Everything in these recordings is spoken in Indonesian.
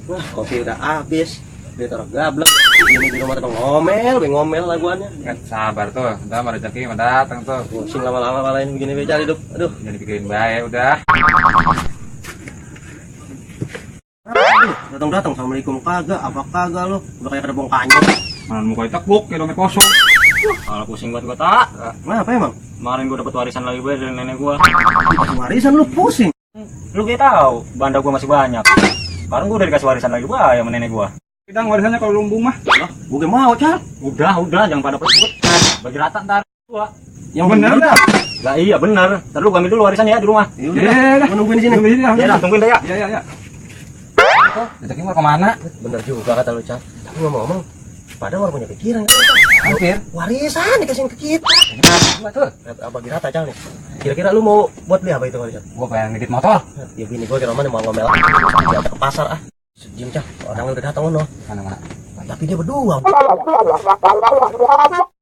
Wah, kopi udah habis. Dia taruh gablek. Ini di rumah ngomel laguannya. Kan sabar tuh, ntar mau rezeki mau datang tuh. Pusing lama-lama malahin begini becal hidup. Aduh, Jangan dipikirin baik udah. datang-datang assalamualaikum kagak, apa kagak lo? Udah kayak ada bongkanya. Mana muka tekuk, kayak dompet kosong. Kalau pusing buat gua tak. Kenapa emang? Kemarin gua dapat warisan lagi gue dari nenek gua. Dikasih warisan lu pusing. Lu kayak tahu, banda gua masih banyak. Sekarang gua udah dikasih warisan lagi gua sama nenek gua. Kita warisannya kalau lumbung mah. Lah, gue mau, Cal. Udah, jangan pada peribut. Bagi rata ntar gua. Yang Bener dah. Lah iya bener. Ntar lu gua ambil dulu warisan ya di rumah. Ya Iya, udah, gua nungguin di sini. Tunggu di sini. Ya dah, tungguin deh ya. Iya. Rezeki mau kemana? Bener juga kata lu, Cal. Tapi ngomong-ngomong, padahal baru punya pikiran. Hampir. Warisan dikasihin ke kita. Apa tuh? Bagi rata, Cal nih. Kira-kira lu mau buat beli apa itu warisan? Gua pengen ngedit motor. Ya bini gua kira mana mau ngomel. Diajak ke pasar ah. Sejam, Cal. Orangnya udah datang ono. Mana? Tapi dia berdua.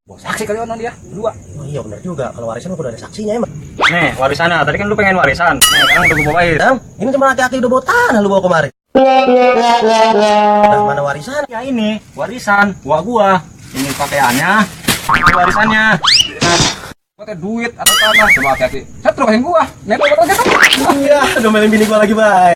Bos saksi kali ono dia, berdua. Oh iya bener juga. Kalau warisan udah ada saksinya emang. Nih, warisannya. Tadi kan lu pengen warisan. Nah, sekarang udah gua bawain. Dam, ini cuma laki-laki udah bawa tanah lu bawa kemari. Nah, mana warisan? Ya ini, warisan gua. Ini pakaiannya, ini warisannya. Gua teh duit atau tanah coba hati-hati. Saya terus kasih gua. Neto betul. Iya, udah main bini gua lagi, Bay.